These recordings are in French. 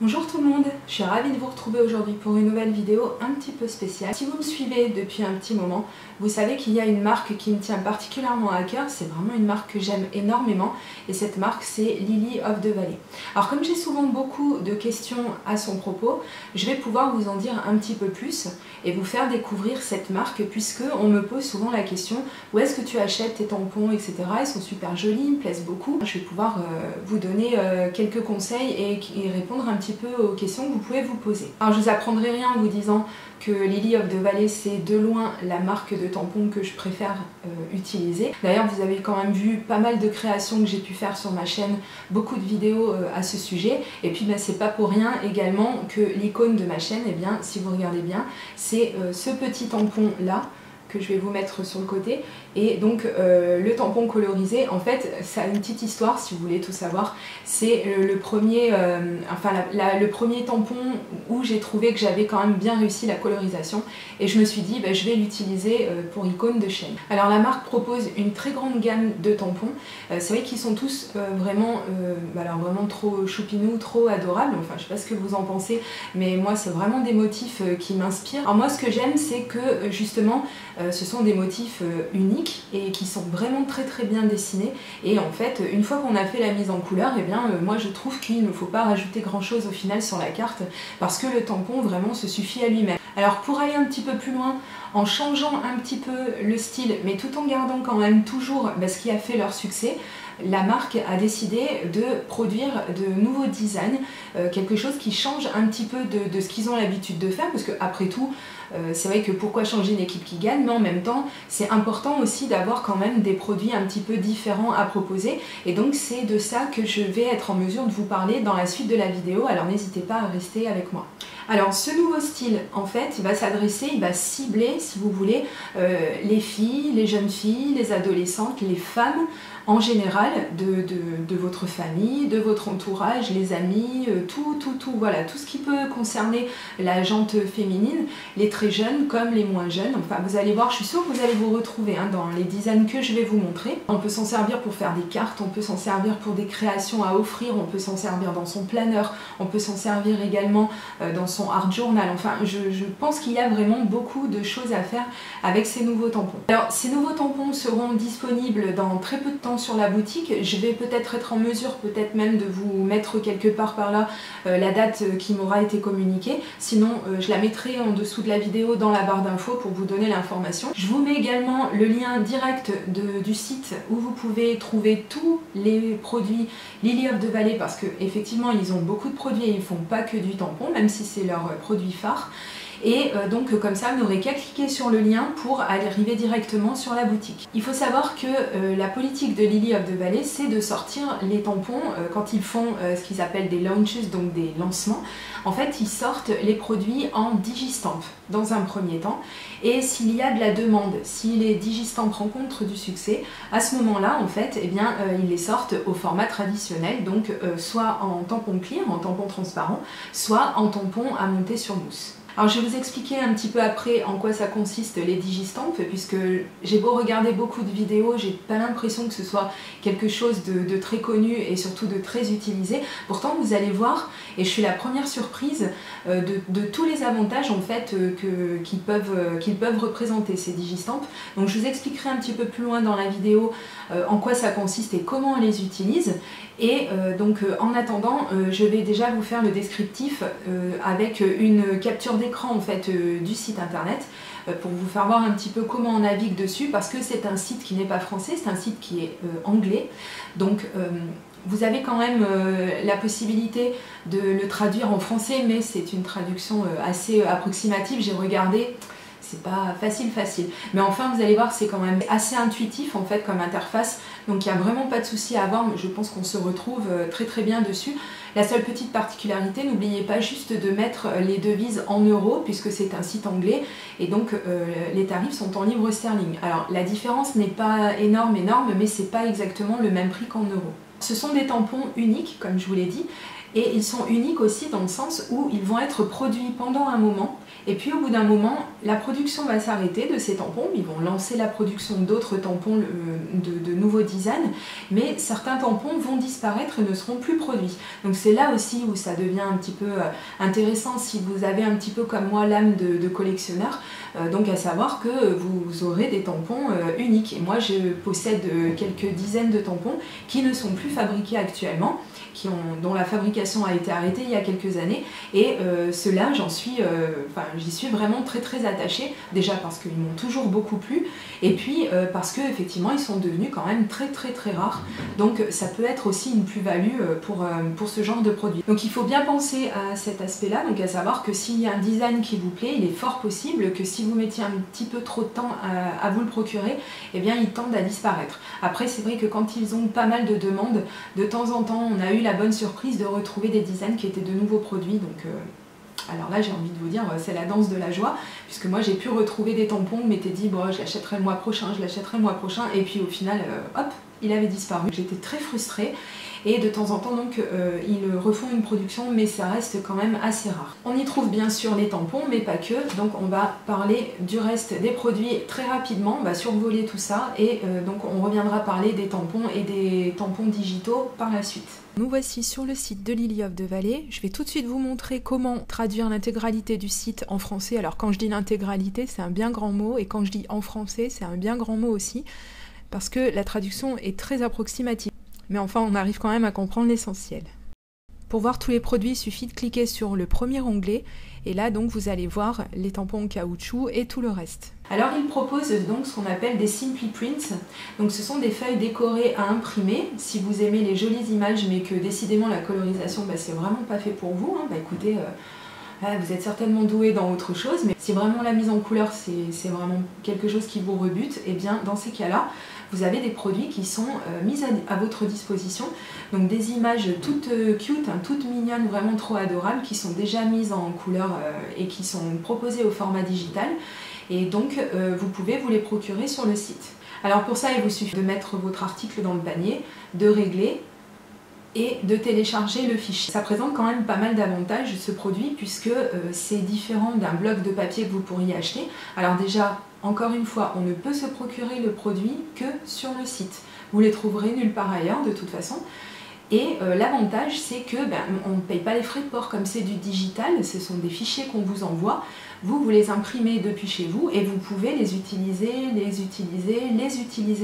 Bonjour tout le monde, je suis ravie de vous retrouver aujourd'hui pour une nouvelle vidéo un petit peu spéciale. Si vous me suivez depuis un petit moment, vous savez qu'il y a une marque qui me tient particulièrement à cœur, c'est vraiment une marque que j'aime énormément et cette marque c'est Lily of the Valley. Alors comme j'ai souvent beaucoup de questions à son propos, je vais pouvoir vous en dire un petit peu plus et vous faire découvrir cette marque puisque on me pose souvent la question où est-ce que tu achètes tes tampons, etc. Ils sont super jolis, ils me plaisent beaucoup. Je vais pouvoir vous donner quelques conseils et répondre un petit peu aux questions que vous pouvez vous poser. Alors je vous apprendrai rien en vous disant que Lily of the Valley c'est de loin la marque de tampons que je préfère utiliser. D'ailleurs vous avez quand même vu pas mal de créations que j'ai pu faire sur ma chaîne, beaucoup de vidéos à ce sujet et puis c'est pas pour rien également que l'icône de ma chaîne, et bien si vous regardez bien, c'est ce petit tampon là que je vais vous mettre sur le côté. Et donc le tampon colorisé, en fait, ça a une petite histoire si vous voulez tout savoir. C'est le premier tampon où j'ai trouvé que j'avais quand même bien réussi la colorisation. Et je me suis dit, je vais l'utiliser pour icône de chaîne. Alors la marque propose une très grande gamme de tampons. C'est vrai qu'ils sont tous vraiment trop choupinous, trop adorables. Enfin, je sais pas ce que vous en pensez, mais moi, c'est vraiment des motifs qui m'inspirent. Alors moi, ce que j'aime, c'est que justement, ce sont des motifs uniques et qui sont vraiment très bien dessinés. Et en fait, une fois qu'on a fait la mise en couleur, et bien moi je trouve qu'il ne faut pas rajouter grand chose au final sur la carte parce que le tampon vraiment se suffit à lui-même. Alors pour aller un petit peu plus loin, en changeant un petit peu le style, mais tout en gardant quand même toujours ce qui a fait leur succès, la marque a décidé de produire de nouveaux designs, quelque chose qui change un petit peu de ce qu'ils ont l'habitude de faire, parce que après tout, c'est vrai que pourquoi changer une équipe qui gagne, mais en même temps, c'est important aussi d'avoir quand même des produits un petit peu différents à proposer, et donc c'est de ça que je vais être en mesure de vous parler dans la suite de la vidéo, alors n'hésitez pas à rester avec moi. Alors ce nouveau style, en fait, il va s'adresser, il va cibler, si vous voulez, les filles, les jeunes filles, les adolescentes, les femmes en général de votre famille, de votre entourage, les amis, voilà, tout ce qui peut concerner la gente féminine, les très jeunes comme les moins jeunes. Enfin, vous allez voir, je suis sûre que vous allez vous retrouver dans les designs que je vais vous montrer. On peut s'en servir pour faire des cartes, on peut s'en servir pour des créations à offrir, on peut s'en servir dans son planeur, on peut s'en servir également dans son art journal. Enfin, je pense qu'il y a vraiment beaucoup de choses à faire avec ces nouveaux tampons. Alors, ces nouveaux tampons seront disponibles dans très peu de temps sur la boutique. Je vais peut-être être en mesure, peut-être même de vous mettre quelque part par là la date qui m'aura été communiquée. Sinon, je la mettrai en dessous de la vidéo dans la barre d'infos pour vous donner l'information. Je vous mets également le lien direct du site où vous pouvez trouver tous les produits Lily of the Valley, parce que effectivement ils ont beaucoup de produits et ils font pas que du tampon, même si c'est leur produit phare. Et donc comme ça vous n'aurez qu'à cliquer sur le lien pour arriver directement sur la boutique. Il faut savoir que la politique de Lily of the Valley, c'est de sortir les tampons quand ils font ce qu'ils appellent des launches, donc des lancements. En fait, ils sortent les produits en digistamp dans un premier temps, et s'il y a de la demande, si les digistamps rencontrent du succès, à ce moment-là, en fait, ils les sortent au format traditionnel, donc soit en tampon clear, en tampon transparent, soit en tampon à monter sur mousse. Alors je vais vous expliquer un petit peu après en quoi ça consiste les digistamps, puisque j'ai beau regarder beaucoup de vidéos, j'ai pas l'impression que ce soit quelque chose de très connu et surtout de très utilisé. Pourtant vous allez voir, et je suis la première surprise de tous les avantages en fait qu'ils peuvent représenter ces digistamps. Donc je vous expliquerai un petit peu plus loin dans la vidéo en quoi ça consiste et comment on les utilise. Et en attendant, je vais déjà vous faire le descriptif avec une capture d'écran en fait du site internet pour vous faire voir un petit peu comment on navigue dessus, parce que c'est un site qui n'est pas français, c'est un site qui est anglais. Donc vous avez quand même la possibilité de le traduire en français, mais c'est une traduction assez approximative, j'ai regardé. C'est pas facile, mais enfin vous allez voir, c'est quand même assez intuitif en fait comme interface, donc il n'y a vraiment pas de souci à avoir. Je pense qu'on se retrouve très bien dessus. La seule petite particularité, n'oubliez pas juste de mettre les devises en euros puisque c'est un site anglais et donc les tarifs sont en livres sterling. Alors la différence n'est pas énorme, mais c'est pas exactement le même prix qu'en euros. Ce sont des tampons uniques, comme je vous l'ai dit, Et ils sont uniques aussi dans le sens où ils vont être produits pendant un moment, et puis au bout d'un moment, la production va s'arrêter de ces tampons, ils vont lancer la production d'autres tampons, de nouveaux designs, mais certains tampons vont disparaître et ne seront plus produits. Donc c'est là aussi où ça devient un petit peu intéressant si vous avez un petit peu comme moi l'âme de collectionneur, donc à savoir que vous aurez des tampons uniques. Et moi je possède quelques dizaines de tampons qui ne sont plus fabriqués actuellement, dont la fabrication a été arrêtée il y a quelques années, et ceux-là j'y suis vraiment très très attachée, déjà parce qu'ils m'ont toujours beaucoup plu, et puis parce que effectivement ils sont devenus quand même très très très rares, donc ça peut être aussi une plus-value pour ce genre de produit. Donc il faut bien penser à cet aspect-là, donc à savoir que s'il y a un design qui vous plaît, il est fort possible que si vous mettiez un petit peu trop de temps à vous le procurer, eh bien ils tendent à disparaître. Après c'est vrai que quand ils ont pas mal de demandes, de temps en temps on a eu la bonne surprise de retrouver des designs qui étaient de nouveaux produits, donc alors là j'ai envie de vous dire c'est la danse de la joie, puisque moi j'ai pu retrouver des tampons, je m'étais dit bon je l'achèterai le mois prochain, et puis au final hop, il avait disparu. J'étais très frustrée, et de temps en temps donc ils refont une production, mais ça reste quand même assez rare. On y trouve bien sûr les tampons, mais pas que, donc on va parler du reste des produits très rapidement, on va survoler tout ça, et donc on reviendra parler des tampons et des tampons digitaux par la suite. Nous voici sur le site de Lily of the Valley. Je vais tout de suite vous montrer comment traduire l'intégralité du site en français. Alors quand je dis l'intégralité, c'est un bien grand mot, et quand je dis en français, c'est un bien grand mot aussi, parce que la traduction est très approximative. Mais enfin, on arrive quand même à comprendre l'essentiel. Pour voir tous les produits, il suffit de cliquer sur le premier onglet, et là donc vous allez voir les tampons en caoutchouc et tout le reste. Alors il propose donc ce qu'on appelle des Simply Prints, donc ce sont des feuilles décorées à imprimer. Si vous aimez les jolies images mais que décidément la colorisation c'est vraiment pas fait pour vous, écoutez, vous êtes certainement doué dans autre chose, mais si vraiment la mise en couleur c'est vraiment quelque chose qui vous rebute, et bien dans ces cas-là, vous avez des produits qui sont mis à votre disposition, donc des images toutes cute, toutes mignonnes, vraiment trop adorables, qui sont déjà mises en couleur et qui sont proposées au format digital, et donc vous pouvez vous les procurer sur le site. Alors pour ça, il vous suffit de mettre votre article dans le panier, de régler et de télécharger le fichier. Ça présente quand même pas mal d'avantages ce produit, puisque c'est différent d'un bloc de papier que vous pourriez acheter. Alors déjà, encore une fois, on ne peut se procurer le produit que sur le site. Vous les trouverez nulle part ailleurs de toute façon. Et l'avantage, c'est que on ne paye pas les frais de port comme c'est du digital, ce sont des fichiers qu'on vous envoie. Vous les imprimez depuis chez vous et vous pouvez les utiliser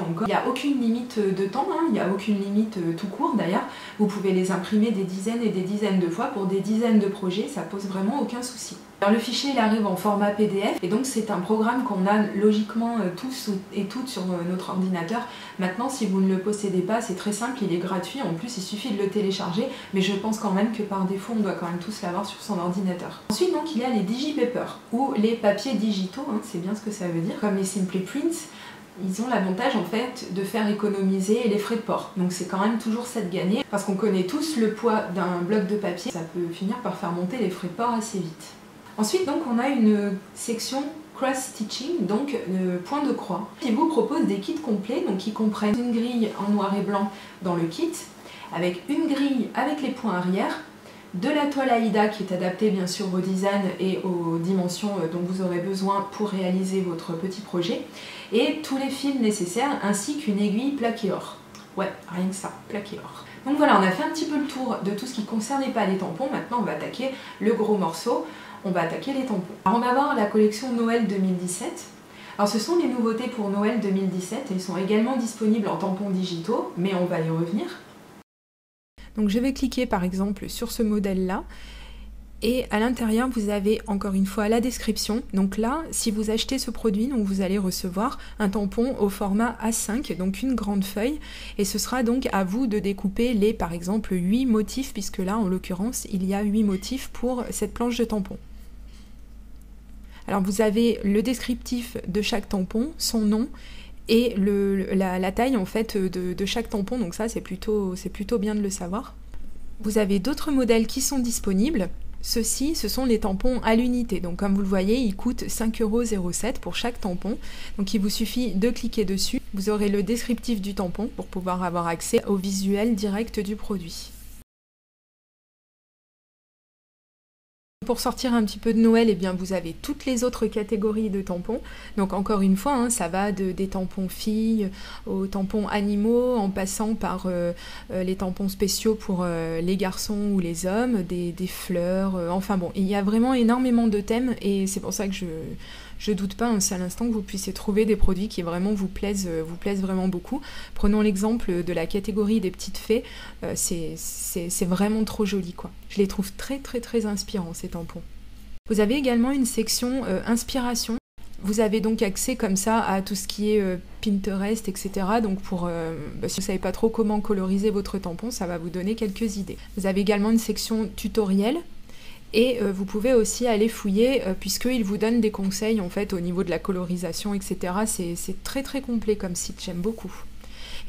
encore. Il n'y a aucune limite de temps, il n'y a aucune limite tout court d'ailleurs. Vous pouvez les imprimer des dizaines et des dizaines de fois pour des dizaines de projets, ça pose vraiment aucun souci. Alors le fichier il arrive en format PDF, et donc c'est un programme qu'on a logiquement tous et toutes sur notre ordinateur. Maintenant si vous ne le possédez pas, c'est très simple, il est gratuit, en plus il suffit de le télécharger, mais je pense quand même que par défaut on doit quand même tous l'avoir sur son ordinateur. Ensuite donc il y a les DigiPaper, ou les papiers digitaux, c'est bien ce que ça veut dire, comme les Simply Prints. Ils ont l'avantage en fait de faire économiser les frais de port, donc c'est quand même toujours ça de gagner, parce qu'on connaît tous le poids d'un bloc de papier, ça peut finir par faire monter les frais de port assez vite. Ensuite donc on a une section cross-stitching, donc point de croix, qui vous propose des kits complets, donc qui comprennent une grille en noir et blanc dans le kit, avec une grille avec les points arrière, de la toile Aïda qui est adaptée bien sûr au design et aux dimensions dont vous aurez besoin pour réaliser votre petit projet, et tous les fils nécessaires ainsi qu'une aiguille plaquée or. Ouais, rien que ça, plaquée or. Donc voilà, on a fait un petit peu le tour de tout ce qui ne concernait pas les tampons. Maintenant on va attaquer le gros morceau, on va attaquer les tampons. Alors on va voir la collection Noël 2017. Alors ce sont les nouveautés pour Noël 2017, et ils sont également disponibles en tampons digitaux, mais on va y revenir. Donc je vais cliquer par exemple sur ce modèle-là, et à l'intérieur vous avez encore une fois la description. Donc là, si vous achetez ce produit, donc vous allez recevoir un tampon au format A5, donc une grande feuille, et ce sera donc à vous de découper les par exemple 8 motifs, puisque là en l'occurrence il y a 8 motifs pour cette planche de tampon. Alors vous avez le descriptif de chaque tampon, son nom, et la taille en fait de chaque tampon, donc ça c'est plutôt bien de le savoir. Vous avez d'autres modèles qui sont disponibles. Ceux-ci, ce sont les tampons à l'unité, donc comme vous le voyez, ils coûtent 5,07 € pour chaque tampon. Donc il vous suffit de cliquer dessus, vous aurez le descriptif du tampon pour pouvoir avoir accès au visuel direct du produit. Pour sortir un petit peu de Noël, eh bien vous avez toutes les autres catégories de tampons. Donc encore une fois, hein, ça va des tampons filles aux tampons animaux, en passant par les tampons spéciaux pour les garçons ou les hommes, des fleurs, enfin bon, il y a vraiment énormément de thèmes et c'est pour ça que je doute pas un seul instant que vous puissiez trouver des produits qui vraiment vous plaisent vraiment beaucoup. Prenons l'exemple de la catégorie des petites fées, c'est vraiment trop joli quoi. Je les trouve très très très inspirants ces tampons. Vous avez également une section inspiration. Vous avez donc accès comme ça à tout ce qui est Pinterest, etc. Donc si vous ne savez pas trop comment coloriser votre tampon, ça va vous donner quelques idées. Vous avez également une section tutoriel. Et vous pouvez aussi aller fouiller puisqu'il vous donne des conseils en fait au niveau de la colorisation, etc. C'est très très complet comme site, j'aime beaucoup.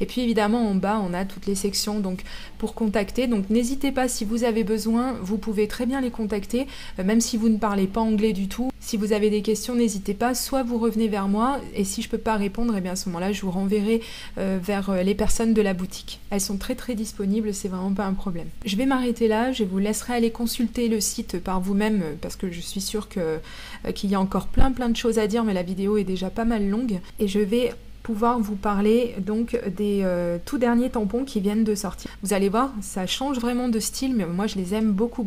Et puis évidemment en bas on a toutes les sections donc pour contacter, donc n'hésitez pas si vous avez besoin, vous pouvez très bien les contacter, même si vous ne parlez pas anglais du tout. Si vous avez des questions, n'hésitez pas, soit vous revenez vers moi et si je peux pas répondre, et bien à ce moment-là je vous renverrai vers les personnes de la boutique. Elles sont très très disponibles, c'est vraiment pas un problème. Je vais m'arrêter là, je vous laisserai aller consulter le site par vous-même parce que je suis sûre qu'il y a encore plein de choses à dire, mais la vidéo est déjà pas mal longue et je vais pouvoir vous parler donc des tout derniers tampons qui viennent de sortir. Vous allez voir, ça change vraiment de style, mais moi je les aime beaucoup.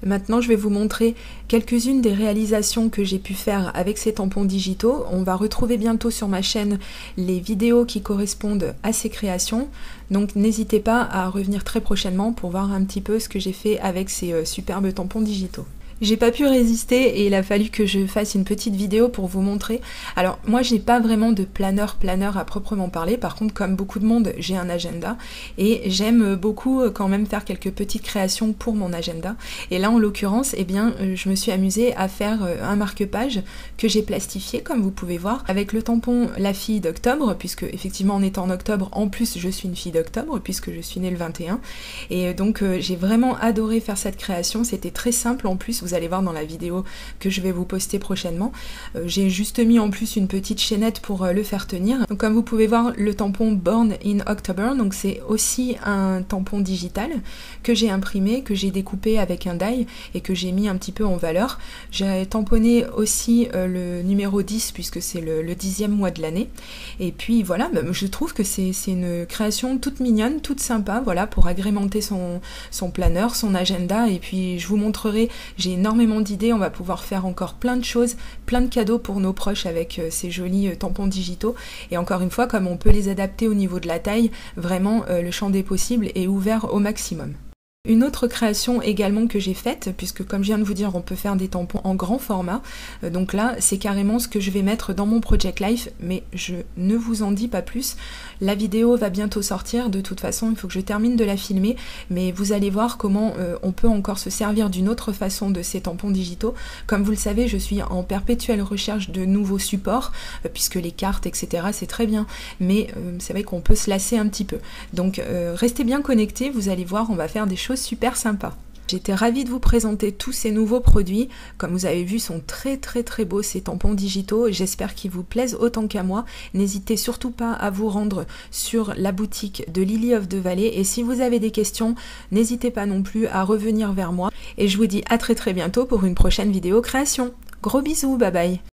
Maintenant, je vais vous montrer quelques-unes des réalisations que j'ai pu faire avec ces tampons digitaux. On va retrouver bientôt sur ma chaîne les vidéos qui correspondent à ces créations. Donc n'hésitez pas à revenir très prochainement pour voir un petit peu ce que j'ai fait avec ces superbes tampons digitaux. J'ai pas pu résister et il a fallu que je fasse une petite vidéo pour vous montrer. Alors moi j'ai pas vraiment de planeur à proprement parler, par contre comme beaucoup de monde j'ai un agenda et j'aime beaucoup quand même faire quelques petites créations pour mon agenda. Et là en l'occurrence eh bien je me suis amusée à faire un marque-page que j'ai plastifié comme vous pouvez voir avec le tampon La Fille d'Octobre, puisque effectivement on est en octobre, en plus je suis une fille d'octobre puisque je suis née le 21 et donc j'ai vraiment adoré faire cette création, c'était très simple en plus. Vous allez voir dans la vidéo que je vais vous poster prochainement. J'ai juste mis en plus une petite chaînette pour le faire tenir. Donc comme vous pouvez voir, le tampon Born in October, donc c'est aussi un tampon digital que j'ai imprimé, que j'ai découpé avec un die et que j'ai mis un petit peu en valeur. J'ai tamponné aussi le numéro 10 puisque c'est le 10e mois de l'année. Et puis voilà, je trouve que c'est une création toute mignonne, toute sympa, voilà, pour agrémenter son planeur, son agenda. Et puis je vous montrerai, j'ai énormément d'idées, on va pouvoir faire encore plein de choses, plein de cadeaux pour nos proches avec ces jolis tampons digitaux. Et encore une fois, comme on peut les adapter au niveau de la taille, vraiment le champ des possibles est ouvert au maximum. Une autre création également que j'ai faite, puisque comme je viens de vous dire, on peut faire des tampons en grand format, donc là c'est carrément ce que je vais mettre dans mon Project Life, mais je ne vous en dis pas plus. La vidéo va bientôt sortir, de toute façon il faut que je termine de la filmer, mais vous allez voir comment on peut encore se servir d'une autre façon de ces tampons digitaux. Comme vous le savez, je suis en perpétuelle recherche de nouveaux supports, puisque les cartes etc c'est très bien, mais c'est vrai qu'on peut se lasser un petit peu. Donc restez bien connectés, vous allez voir, on va faire des choses super sympa. J'étais ravie de vous présenter tous ces nouveaux produits. Comme vous avez vu, sont très beaux ces tampons digitaux. J'espère qu'ils vous plaisent autant qu'à moi. N'hésitez surtout pas à vous rendre sur la boutique de Lily of the Valley. Et si vous avez des questions, n'hésitez pas non plus à revenir vers moi. Et je vous dis à très bientôt pour une prochaine vidéo création. Gros bisous, bye bye.